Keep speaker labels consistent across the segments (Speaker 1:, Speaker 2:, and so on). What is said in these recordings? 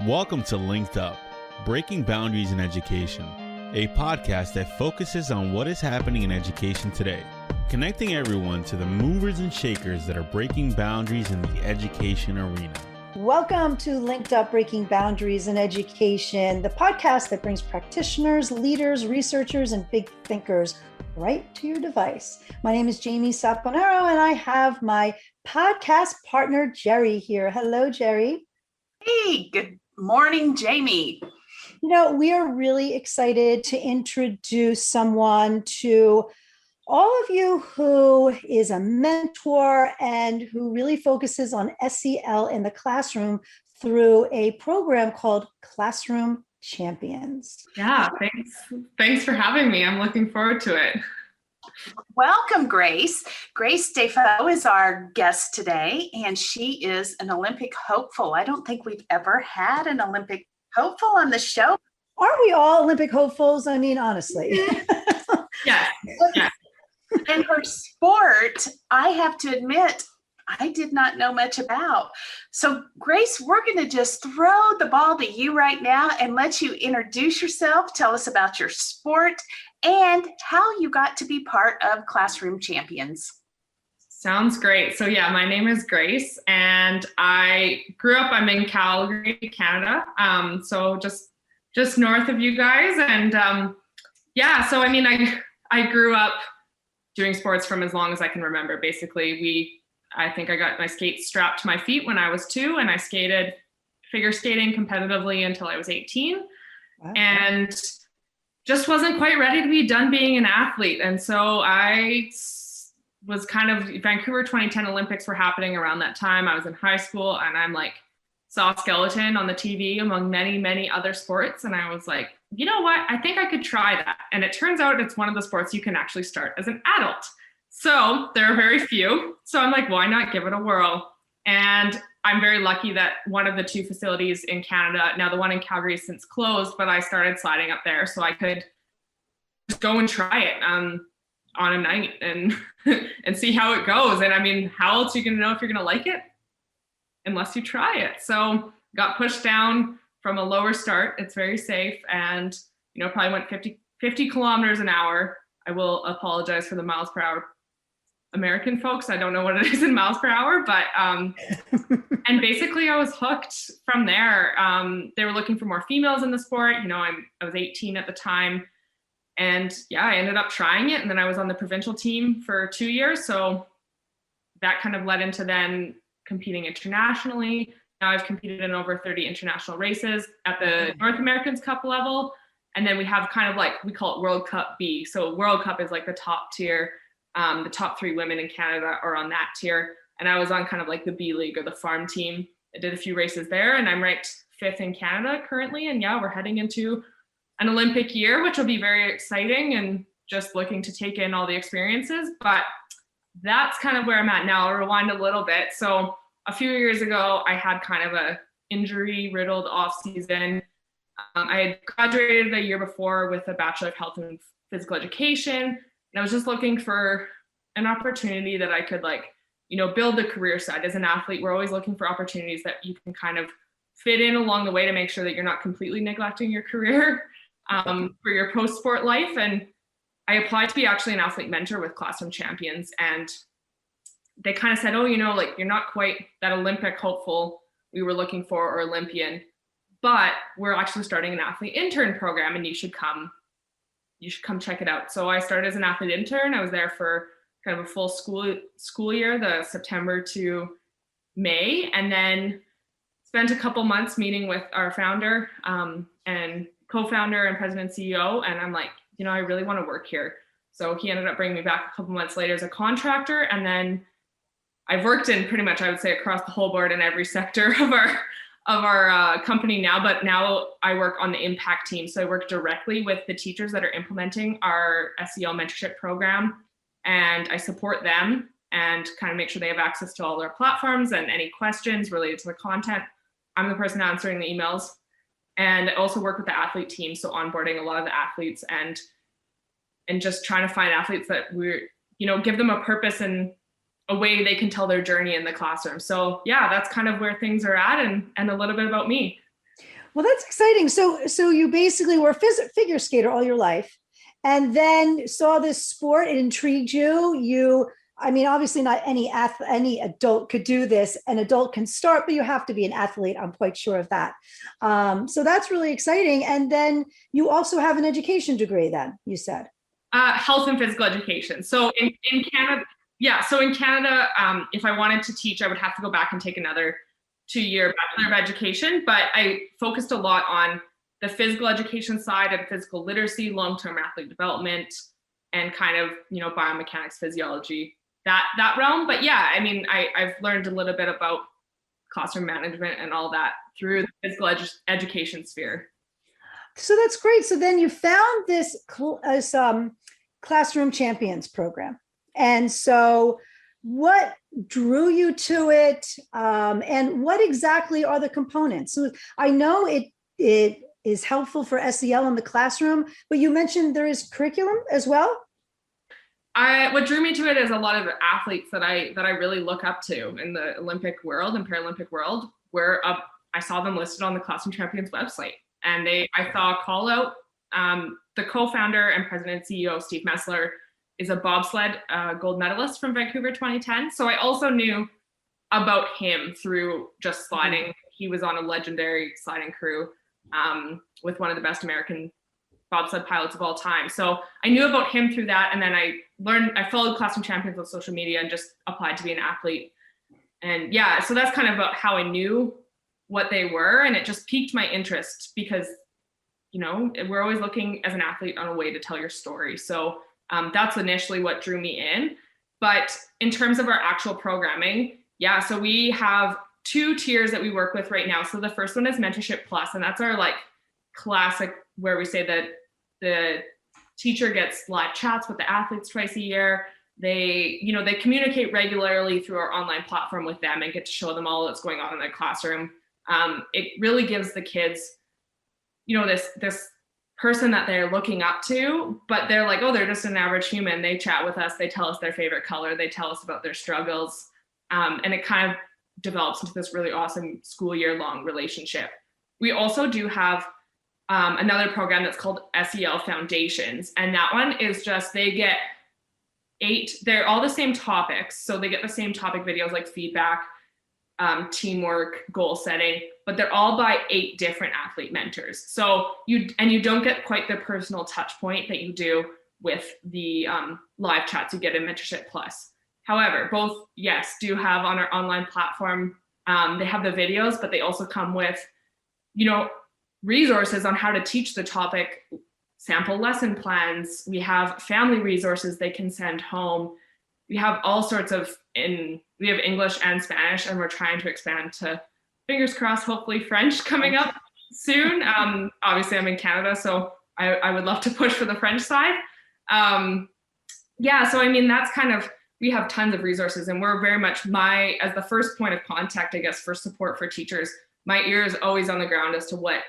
Speaker 1: Welcome to LinkedUp, Breaking Boundaries in Education, a podcast that focuses on what is happening in education today, connecting everyone to the movers and shakers that are breaking boundaries in the education arena.
Speaker 2: Welcome to LinkedUp, Breaking Boundaries in Education, the podcast that brings practitioners, leaders, researchers, and big thinkers right to your device. My name is Jamie Saponaro, and I have my podcast partner, Jerry, here. Hello, Jerry.
Speaker 3: Hey, good morning, Jamie.
Speaker 2: You know, we are really excited to introduce someone to all of you who is a mentor and who really focuses on SEL in the classroom through a program called Classroom Champions.
Speaker 4: Yeah, thanks for having me. I'm looking forward to it.
Speaker 3: Welcome, Grace. Grace Dafoe is our guest today, and she is an Olympic hopeful. I don't think we've ever had an Olympic hopeful on the show.
Speaker 2: Aren't we all Olympic hopefuls? I mean, honestly.
Speaker 4: Yeah.
Speaker 3: And her sport, I have to admit, I did not know much about. So, Grace, we're going to just throw the ball to you right now and let you introduce yourself, tell us about your sport, and how you got to be part of Classroom Champions.
Speaker 4: Sounds great. So yeah, my name is Grace, and I'm in Calgary, Canada. So just north of you guys. And so I mean, I grew up doing sports from as long as I can remember. Basically, I think I got my skates strapped to my feet when I was 2, and I skated figure skating competitively until I was 18.
Speaker 2: Wow.
Speaker 4: And just wasn't quite ready to be done being an athlete. And so I was Vancouver 2010 Olympics were happening around that time. I was in high school, and I'm like, saw skeleton on the TV among many, many other sports. And I was like, you know what? I think I could try that. And it turns out it's one of the sports you can actually start as an adult. So there are very few. So I'm like, why not give it a whirl? And I'm very lucky that one of the 2 facilities in Canada, now the one in Calgary is since closed, but I started sliding up there so I could just go and try it on a night and and see how it goes. And I mean, how else are you going to know if you're going to like it unless you try it? So got pushed down from a lower start. It's very safe, and probably went 50 kilometers an hour. I will apologize for the miles per hour American folks. I don't know what it is in miles per hour, but and basically I was hooked from there. They were looking for more females in the sport. I was 18 at the time, and I ended up trying it. And then I was on the provincial team for 2 years. So that kind of led into then competing internationally. Now I've competed in over 30 international races at the North Americans Cup level. And then we have kind of like, we call it World Cup B. So World Cup is like the top tier. The top 3 women in Canada are on that tier. And I was on kind of like the B League or the farm team. I did a few races there, and I'm ranked 5th in Canada currently. And we're heading into an Olympic year, which will be very exciting, and just looking to take in all the experiences. But that's kind of where I'm at now. I'll rewind a little bit. So a few years ago, I had kind of a injury riddled off season. I had graduated the year before with a Bachelor of Health and Physical Education. And I was just looking for an opportunity that I could build the career side. As an athlete, we're always looking for opportunities that you can kind of fit in along the way to make sure that you're not completely neglecting your career for your post-sport life. And I applied to be actually an athlete mentor with Classroom Champions. And they kind of said, you're not quite that Olympic hopeful we were looking for, or Olympian, but we're actually starting an athlete intern program, and you should come check it out. So I started as an athlete intern. I was there for kind of a full school year, the September to May, and then spent a couple months meeting with our founder and co-founder and president and CEO. And I'm like, I really want to work here. So he ended up bringing me back a couple months later as a contractor. And then I've worked in pretty much, I would say, across the whole board in every sector of our company now, but now I work on the impact team. So I work directly with the teachers that are implementing our SEL mentorship program, and I support them and kind of make sure they have access to all their platforms and any questions related to the content. I'm the person answering the emails, and I also work with the athlete team. So onboarding a lot of the athletes and just trying to find athletes that give them a purpose and a way they can tell their journey in the classroom. So yeah, that's kind of where things are at, and a little bit about me.
Speaker 2: Well, that's exciting. So you basically were a figure skater all your life, and then saw this sport. It intrigued you. I mean, obviously, not any adult could do this. An adult can start, but you have to be an athlete. I'm quite sure of that. So that's really exciting. And then you also have an education degree. Then you said
Speaker 4: health and physical education. So in Canada, yeah. So in Canada, if I wanted to teach, I would have to go back and take another 2-year Bachelor of Education, but I focused a lot on the physical education side and physical literacy, long-term athlete development, and kind of, biomechanics, physiology, that realm. But yeah, I mean, I've learned a little bit about classroom management and all that through the physical education sphere.
Speaker 2: So that's great. So then you found this Classroom Champions program. And so what drew you to it, and what exactly are the components? So I know it is helpful for SEL in the classroom, but you mentioned there is curriculum as well.
Speaker 4: What drew me to it is a lot of athletes that I really look up to in the Olympic world and Paralympic world, where I saw them listed on the Classroom Champions website, and I saw a call out. The co-founder and president and CEO, Steve Messler, is a bobsled gold medalist from Vancouver 2010. So I also knew about him through just sliding. He was on a legendary sliding crew with one of the best American bobsled pilots of all time. So I knew about him through that. And then I followed Classroom Champions on social media and just applied to be an athlete. And yeah, so that's kind of about how I knew what they were. And it just piqued my interest because, we're always looking as an athlete on a way to tell your story. So that's initially what drew me in. But in terms of our actual programming, yeah, so we have 2 tiers that we work with right now. So the first one is Mentorship Plus, and that's our classic where we say that the teacher gets live chats with the athletes twice a year. They communicate regularly through our online platform with them and get to show them all that's going on in their classroom. It really gives the kids, this person that they're looking up to, but they're like, oh, they're just an average human. They chat with us. They tell us their favorite color. They tell us about their struggles. And it kind of develops into this really awesome school year long relationship. We also do have another program that's called SEL Foundations. And that one is just, they get 8, they're all the same topics. So they get the same topic videos like feedback, teamwork, goal setting, but they're all by 8 different athlete mentors. So you don't get quite the personal touch point that you do with the live chats you get in Mentorship Plus. However, both, yes, do have on our online platform, they have the videos, but they also come with, resources on how to teach the topic, sample lesson plans. We have family resources they can send home. We have all sorts of, we have English and Spanish, and we're trying to expand to, fingers crossed, hopefully French coming up soon. Obviously I'm in Canada, so I would love to push for the French side. So I mean, that's kind of, we have tons of resources, and we're very much as the first point of contact, I guess, for support for teachers. My ear is always on the ground as to what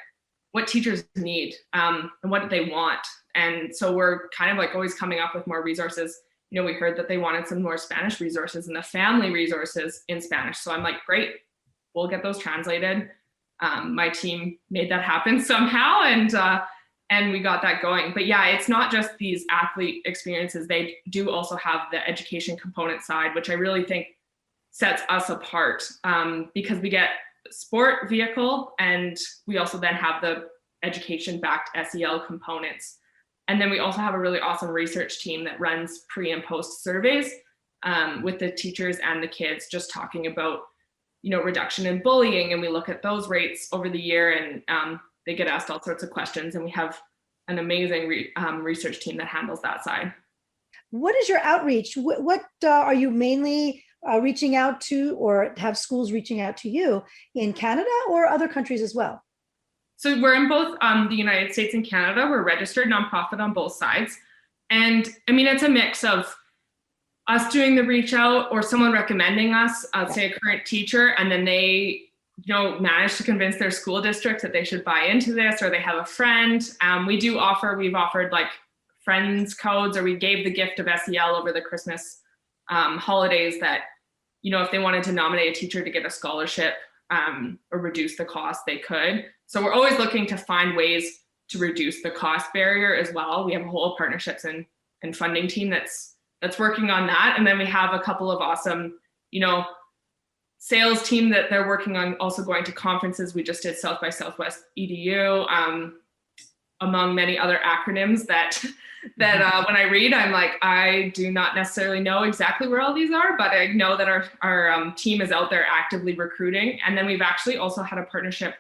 Speaker 4: teachers need and what they want. And so we're kind of always coming up with more resources. We heard that they wanted some more Spanish resources and the family resources in Spanish. So I'm like, great, we'll get those translated. My team made that happen somehow, and we got that going. But yeah, it's not just these athlete experiences. They do also have the education component side, which I really think sets us apart because we get sport vehicle, and we also then have the education-backed SEL components. And then we also have a really awesome research team that runs pre and post surveys with the teachers and the kids, just talking about, reduction in bullying. And we look at those rates over the year, and they get asked all sorts of questions. And we have an amazing research team that handles that side.
Speaker 2: What is your outreach? What are you mainly reaching out to, or have schools reaching out to you in Canada or other countries as well?
Speaker 4: So we're in both the United States and Canada. We're registered nonprofit on both sides. And I mean, it's a mix of us doing the reach out or someone recommending us, say a current teacher, and then they manage to convince their school district that they should buy into this, or they have a friend. We've offered friends codes, or we gave the gift of SEL over the Christmas holidays that, if they wanted to nominate a teacher to get a scholarship or reduce the cost, they could. So we're always looking to find ways to reduce the cost barrier as well. We have a whole partnerships and funding team that's working on that. And then we have a couple of awesome, sales team that they're working on also going to conferences. We just did South by Southwest EDU, among many other acronyms that when I read, I'm like, I do not necessarily know exactly where all these are, but I know that our team is out there actively recruiting. And then we've actually also had a partnership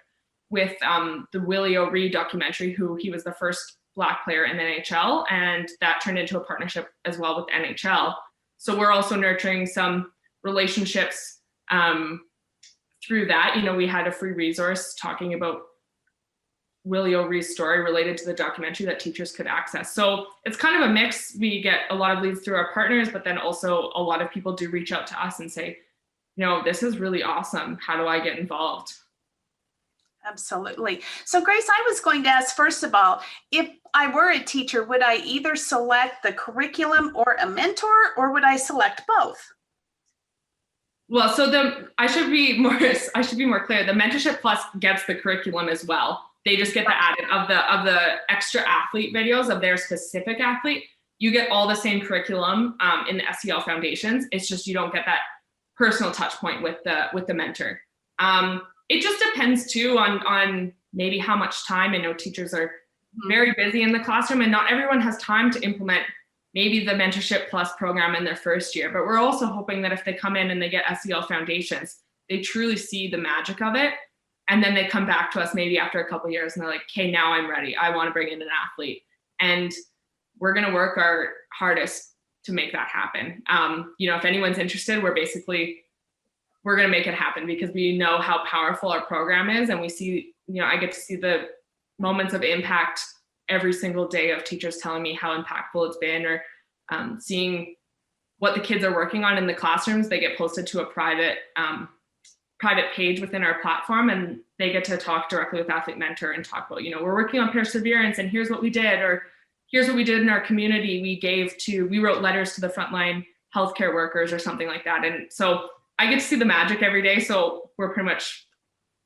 Speaker 4: with the Willie O'Ree documentary, he was the first Black player in the NHL, and that turned into a partnership as well with NHL. So we're also nurturing some relationships through that. We had a free resource talking about Willie O'Ree's story related to the documentary that teachers could access. So it's kind of a mix. We get a lot of leads through our partners, but then also a lot of people do reach out to us and say, this is really awesome. How do I get involved?
Speaker 3: Absolutely. So Grace, I was going to ask, first of all, if I were a teacher, would I either select the curriculum or a mentor, or would I select both?
Speaker 4: Well, so I should be more clear. The Mentorship Plus gets the curriculum as well. They just get the added of the extra athlete videos of their specific athlete. You get all the same curriculum in the SEL foundations. It's just you don't get that personal touch point with the mentor. It just depends too on maybe how much time. I know teachers are very busy in the classroom, and not everyone has time to implement maybe the Mentorship Plus program in their first year. But we're also hoping that if they come in and they get SEL foundations, they truly see the magic of it. And then they come back to us maybe after a couple of years and they're like, okay, now I'm ready. I want to bring in an athlete. And we're going to work our hardest to make that happen. If anyone's interested, we're going to make it happen, because we know how powerful our program is. And we see, I get to see the moments of impact every single day of teachers telling me how impactful it's been, or seeing what the kids are working on in the classrooms. They get posted to a private page within our platform, and they get to talk directly with Athlete Mentor and talk about, we're working on perseverance, and here's what we did, or here's what we did in our community. We wrote letters to the frontline healthcare workers or something like that. And so I get to see the magic every day. So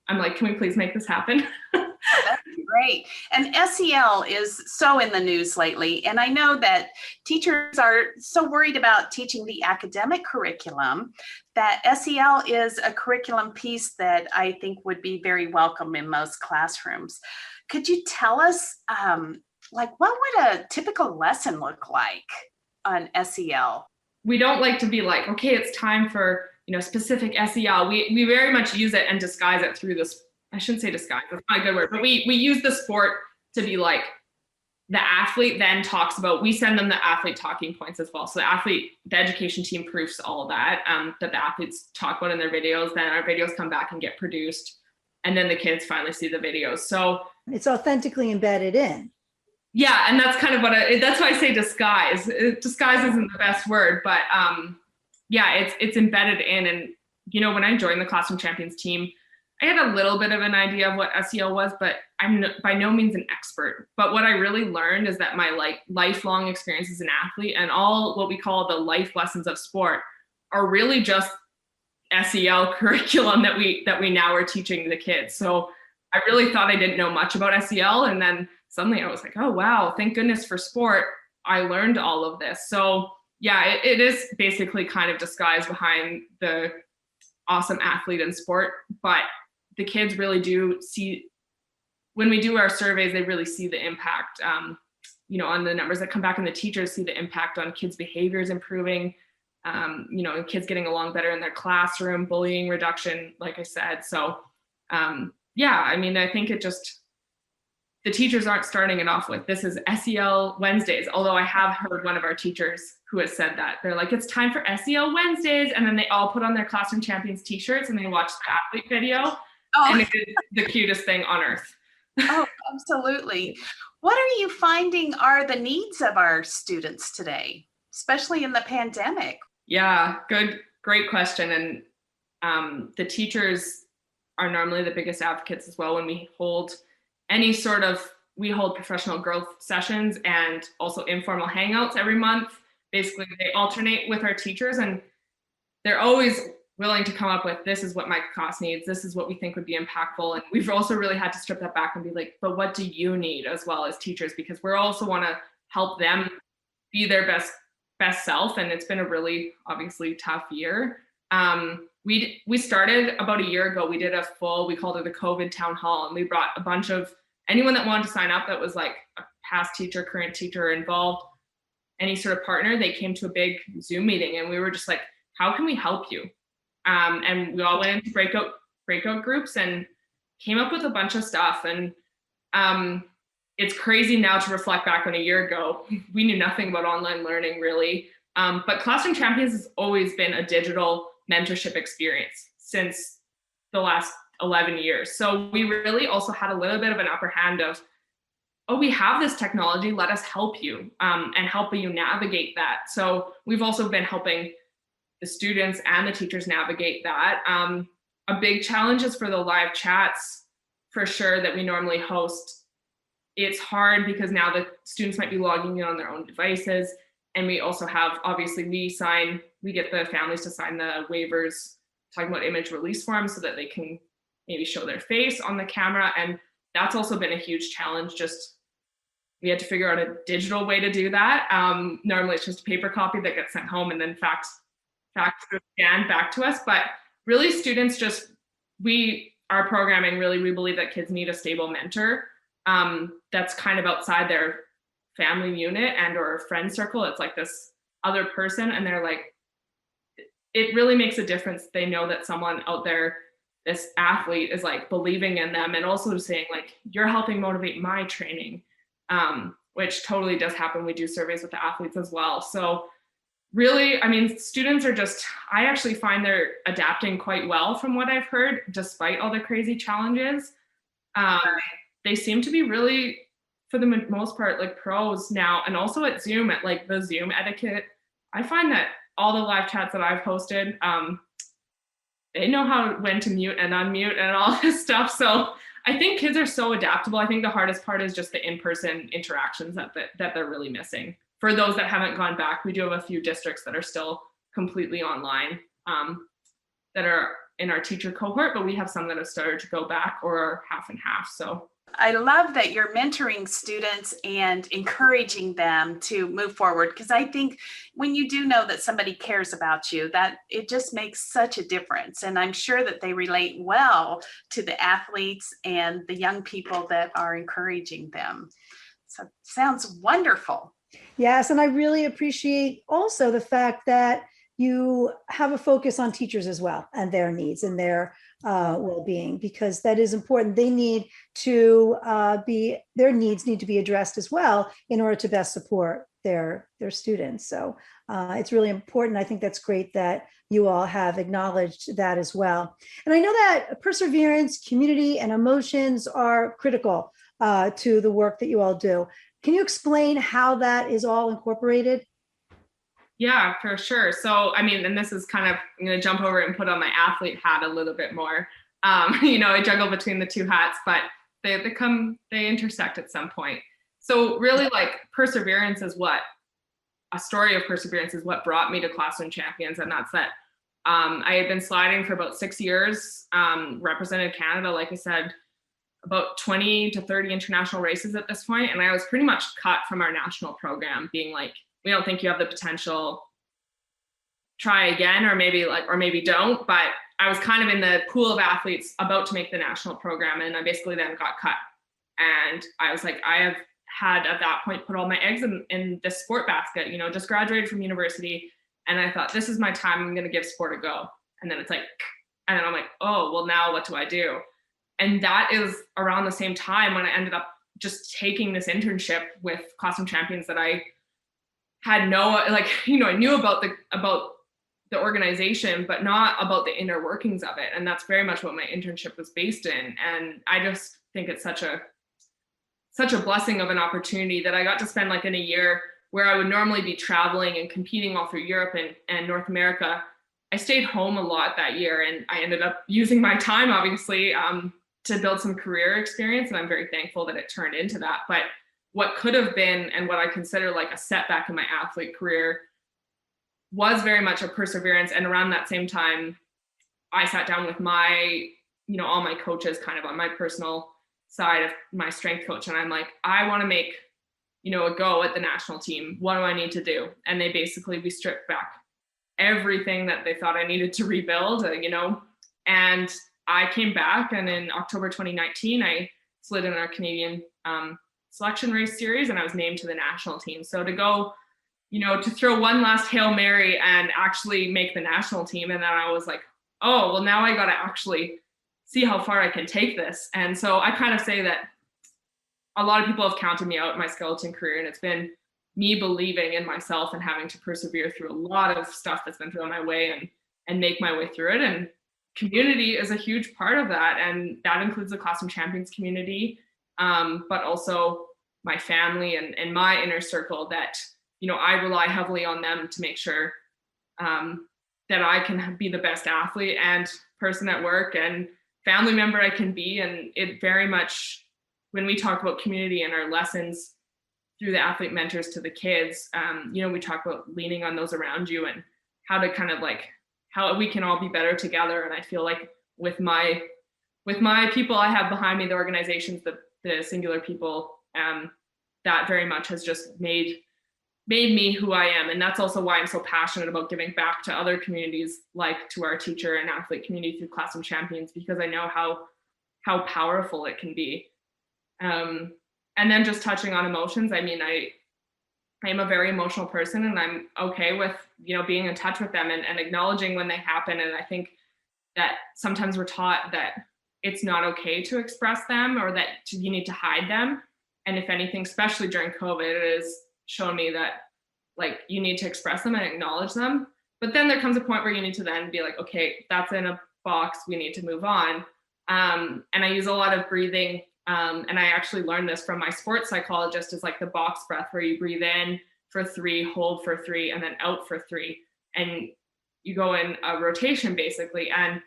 Speaker 4: I'm like, can we please make this happen?
Speaker 3: That's great. And SEL is so in the news lately. And I know that teachers are so worried about teaching the academic curriculum that SEL is a curriculum piece that I think would be very welcome in most classrooms. Could you tell us, what would a typical lesson look like on SEL?
Speaker 4: We don't like to be like, okay, it's time for specific SEL. We very much use it and disguise it through this. I shouldn't say disguise, that's not a good word, but we use the sport to be like, the athlete then talks about, we send them the athlete talking points as well. So the education team proofs all of that the athletes talk about in their videos. Then our videos come back and get produced, and then the kids finally see the videos. So
Speaker 2: it's authentically embedded in.
Speaker 4: Yeah, and that's kind of that's why I say disguise. Disguise isn't the best word, but it's embedded in. And when I joined the Classroom Champions team, I had a little bit of an idea of what SEL was, but I'm by no means an expert. But what I really learned is that my lifelong experience as an athlete and all what we call the life lessons of sport are really just SEL curriculum that we now are teaching the kids. So I really thought I didn't know much about SEL, and then suddenly I was like, oh wow, thank goodness for sport, I learned all of this. So yeah, it is basically kind of disguised behind the awesome athlete in sport, but the kids really do see, when we do our surveys, they really see the impact, on the numbers that come back, and the teachers see the impact on kids' behaviors improving, and kids getting along better in their classroom, bullying reduction, like I said. So I think the teachers aren't starting it off with, this is SEL Wednesdays, although I have heard one of our teachers who has said that. They're like, it's time for SEL Wednesdays, and then they all put on their Classroom Champions t-shirts and they watch the athlete video. And it is the cutest thing on earth.
Speaker 3: Oh, absolutely. What are you finding are the needs of our students today, especially in the pandemic?
Speaker 4: Yeah, great question. And the teachers are normally the biggest advocates as well when we hold professional growth sessions and also informal hangouts every month. Basically, they alternate with our teachers, and they're always willing to come up with, this is what my class needs, this is what we think would be impactful. And we've also really had to strip that back and be like, but what do you need as well as teachers? Because we also want to help them be their best self. And it's been a really obviously tough year. We started about a year ago. We did a full, we called it a COVID town hall, and we brought a bunch of anyone that wanted to sign up that was like a past teacher, current teacher involved, any sort of partner. They came to a big Zoom meeting, and we were just like, how can we help you? And we all went into breakout groups and came up with a bunch of stuff. And it's crazy now to reflect back on a year ago. We knew nothing about online learning really. But Classroom Champions has always been a digital mentorship experience since the last 11 years. So we really also had a little bit of an upper hand of, oh, we have this technology, let us help you and help you navigate that. So we've also been helping the students and the teachers navigate that. A big challenge is for the live chats, for sure, that we normally host. It's hard because now the students might be logging in on their own devices. And we also have, obviously, we get the families to sign the waivers talking about image release forms so that they can maybe show their face on the camera. And that's also been a huge challenge. Just we had to figure out a digital way to do that. Normally it's just a paper copy that gets sent home and then faxed scanned back to us. But really students our programming, really, we believe that kids need a stable mentor that's kind of outside their family unit and or friend circle. It's like this other person, and they're like, it really makes a difference. They know that someone out there, this athlete, is like believing in them and also saying like, you're helping motivate my training, which totally does happen. We do surveys with the athletes as well. So really, I mean, students are I actually find they're adapting quite well from what I've heard, despite all the crazy challenges. They seem to be really, for the most part, like pros now. And also at Zoom, at like the Zoom etiquette, I find that all the live chats that I've hosted, they know when to mute and unmute and all this stuff. So I think kids are so adaptable. I think the hardest part is just the in-person interactions that they're really missing. For those that haven't gone back, we do have a few districts that are still completely online that are in our teacher cohort, but we have some that have started to go back or are half and half. So
Speaker 3: I love that you're mentoring students and encouraging them to move forward, because I think when you do know that somebody cares about you, that it just makes such a difference. And I'm sure that they relate well to the athletes and the young people that are encouraging them. So sounds wonderful.
Speaker 2: Yes, and I really appreciate also the fact that you have a focus on teachers as well and their needs and their well-being, because that is important. They need to their needs need to be addressed as well in order to best support their students. So it's really important. I think that's great that you all have acknowledged that as well. And I know that perseverance, community, and emotions are critical to the work that you all do. Can you explain how that is all incorporated?
Speaker 4: Yeah, for sure. So, I mean, and this is kind of, I'm going to jump over and put on my athlete hat a little bit more. I juggle between the two hats, but they intersect at some point. So really, like, a story of perseverance is what brought me to Classroom Champions. And that's that I had been sliding for about 6 years, represented Canada, like I said, about 20 to 30 international races at this point. And I was pretty much cut from our national program, being like, we don't think you have the potential, try again, or maybe don't. But I was kind of in the pool of athletes about to make the national program. And I basically then got cut. And I was like, I have had at that point put all my eggs in this sport basket, just graduated from university. And I thought, this is my time, I'm going to give sport a go. And then it's like, and then I'm like, oh, well, now what do I do? And that is around the same time when I ended up just taking this internship with Classroom Champions that I had I knew about the organization, but not about the inner workings of it. And that's very much what my internship was based in. And I just think it's such a blessing of an opportunity that I got to spend like in a year where I would normally be traveling and competing all through Europe and North America. I stayed home a lot that year, and I ended up using my time, obviously, to build some career experience. And I'm very thankful that it turned into that. But what could have been, and what I consider like a setback in my athlete career, was very much a perseverance. And around that same time, I sat down with my, all my coaches kind of on my personal side of my strength coach. And I'm like, I want to make, a go at the national team. What do I need to do? And we stripped back everything that they thought I needed to rebuild, and I came back, and in October 2019, I slid in our Canadian selection race series, and I was named to the national team. So to go, to throw one last Hail Mary and actually make the national team. And then I was like, oh, well, now I got to actually see how far I can take this. And so I kind of say that a lot of people have counted me out in my skeleton career, and it's been me believing in myself and having to persevere through a lot of stuff that's been thrown my way and make my way through it. And community is a huge part of that. And that includes the Classroom Champions community, but also my family and my inner circle that, I rely heavily on them to make sure that I can be the best athlete and person at work and family member I can be. And it very much, when we talk about community and our lessons through the athlete mentors to the kids, we talk about leaning on those around you and how to kind of like, how we can all be better together. And I feel like with my people I have behind me, the organizations, the singular people, that very much has just made me who I am. And that's also why I'm so passionate about giving back to other communities, like to our teacher and athlete community through Classroom Champions, because I know how powerful it can be. And then just touching on emotions, I mean, I am a very emotional person, and I'm okay with, being in touch with them and acknowledging when they happen. And I think that sometimes we're taught that it's not okay to express them, or that you need to hide them. And if anything, especially during COVID, it has shown me that like you need to express them and acknowledge them. But then there comes a point where you need to then be like, okay, that's in a box, we need to move on. And I use a lot of breathing. And I actually learned this from my sports psychologist, is like the box breath, where you breathe in for 3, hold for 3, and then out for 3. And you go in a rotation basically. And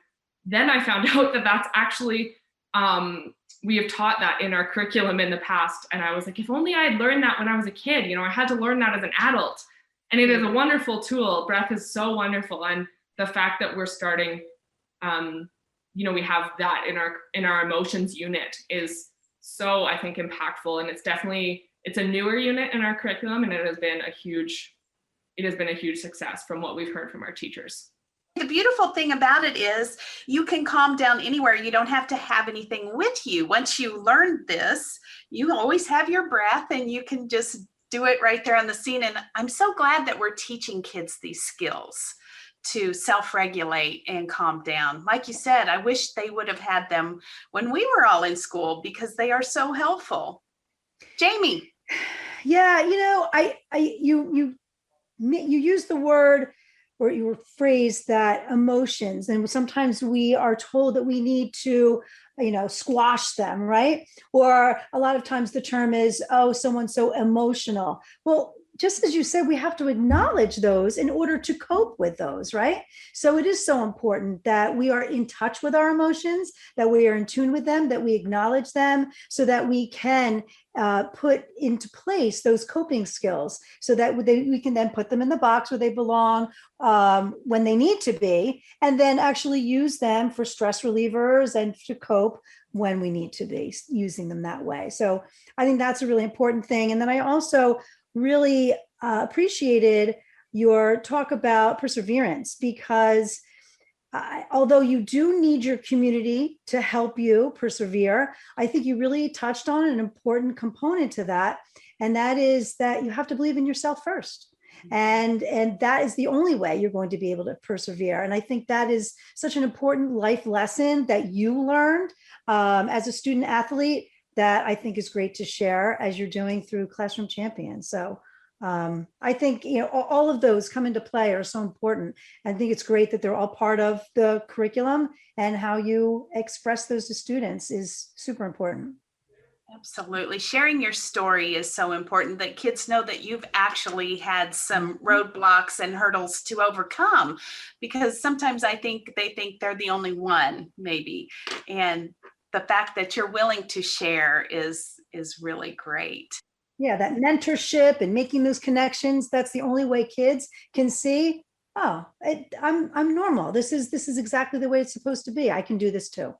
Speaker 4: then I found out that that's actually, we have taught that in our curriculum in the past. And I was like, if only I had learned that when I was a kid, I had to learn that as an adult. And it is a wonderful tool. Breath is so wonderful. And the fact that we're starting, we have that in our emotions unit is so, I think, impactful. And it's a newer unit in our curriculum, and it has been a huge success from what we've heard from our teachers.
Speaker 3: The beautiful thing about it is you can calm down anywhere. You don't have to have anything with you. Once you learn this, you always have your breath, and you can just do it right there on the scene. And I'm so glad that we're teaching kids these skills to self-regulate and calm down. Like you said, I wish they would have had them when we were all in school, because they are so helpful. Jamie.
Speaker 2: Yeah, you use the word, or your phrase, that emotions, and sometimes we are told that we need to, squash them, right? Or a lot of times the term is, oh, someone's so emotional. Well, just as you said, we have to acknowledge those in order to cope with those, right? So it is so important that we are in touch with our emotions, that we are in tune with them, that we acknowledge them, so that we can put into place those coping skills, so that we can then put them in the box where they belong when they need to be, and then actually use them for stress relievers and to cope when we need to be using them that way. So I think that's a really important thing. And then I also really appreciated your talk about perseverance, because although you do need your community to help you persevere, I think you really touched on an important component to that. And that is that you have to believe in yourself first. And that is the only way you're going to be able to persevere. And I think that is such an important life lesson that you learned as a student athlete, that I think is great to share as you're doing through Classroom Champions. So I think, all of those come into play are so important. I think it's great that they're all part of the curriculum, and how you express those to students is super important.
Speaker 3: Absolutely. Sharing your story is so important, that kids know that you've actually had some roadblocks and hurdles to overcome, because sometimes I think they think they're the only one, maybe. And the fact that you're willing to share is really great.
Speaker 2: Yeah, that mentorship and making those connections, that's the only way kids can see oh, I'm normal. This is exactly the way it's supposed to be. I can do this too.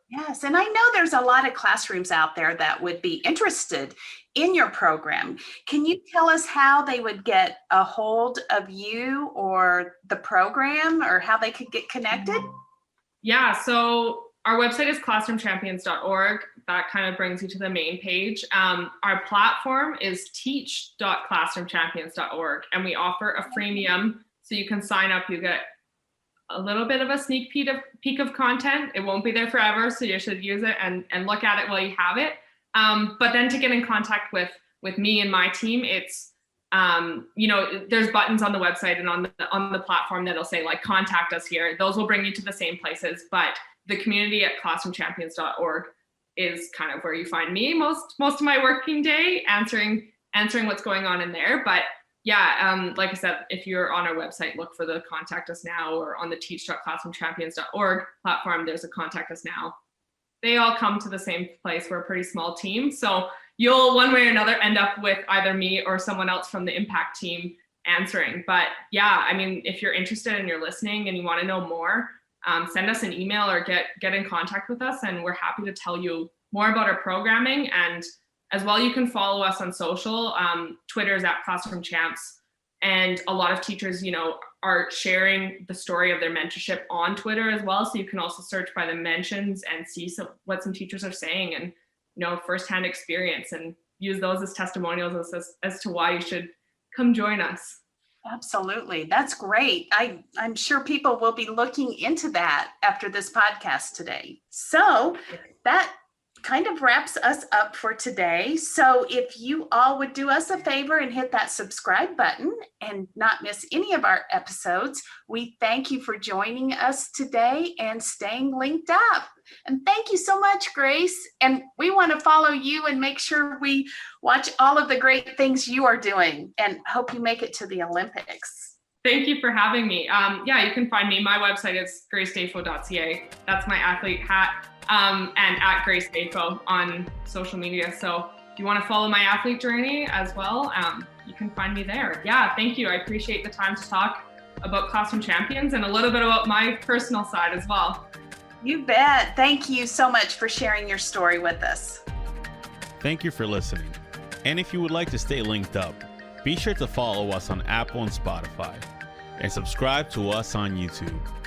Speaker 3: Yes, and I know there's a lot of classrooms out there that would be interested in your program. Can you tell us how they would get a hold of you or the program, or how they could get connected?
Speaker 4: Yeah, so our website is classroomchampions.org. That kind of brings you to the main page. Our platform is teach.classroomchampions.org, and we offer a freemium, so you can sign up. You get a little bit of a sneak peek of content. It won't be there forever, so you should use it and look at it while you have it. But then to get in contact with me and my team, it's there's buttons on the website and on the platform that'll say like contact us here. Those will bring you to the same places, but the community at classroomchampions.org is kind of where you find me most of my working day, answering what's going on in there. But yeah, like I said, if you're on our website, look for the contact us now, or on the teach.classroomchampions.org platform, there's a contact us now. They all come to the same place. We're a pretty small team. So you'll one way or another end up with either me or someone else from the impact team answering. But yeah, I mean, if you're interested and you're listening and you want to know more, send us an email or get in contact with us, and we're happy to tell you more about our programming. And as well, you can follow us on social. Twitter is @ClassroomChamps. And a lot of teachers, are sharing the story of their mentorship on Twitter as well. So you can also search by the mentions and see what some teachers are saying, and, firsthand experience, and use those as testimonials as to why you should come join us.
Speaker 3: Absolutely. That's great. I'm sure people will be looking into that after this podcast today. So that kind of wraps us up for today. So if you all would do us a favor and hit that subscribe button and not miss any of our episodes, we thank you for joining us today and staying linked up. And thank you so much, Grace. And we want to follow you and make sure we watch all of the great things you are doing, and hope you make it to the Olympics.
Speaker 4: Thank you for having me. Yeah, you can find me. My website is gracedafoe.ca. That's my athlete hat. And @GraceDafoe on social media. So if you want to follow my athlete journey as well, you can find me there. Yeah, thank you. I appreciate the time to talk about Classroom Champions and a little bit about my personal side as well.
Speaker 3: You bet. Thank you so much for sharing your story with us.
Speaker 1: Thank you for listening. And if you would like to stay linked up, be sure to follow us on Apple and Spotify, and subscribe to us on YouTube.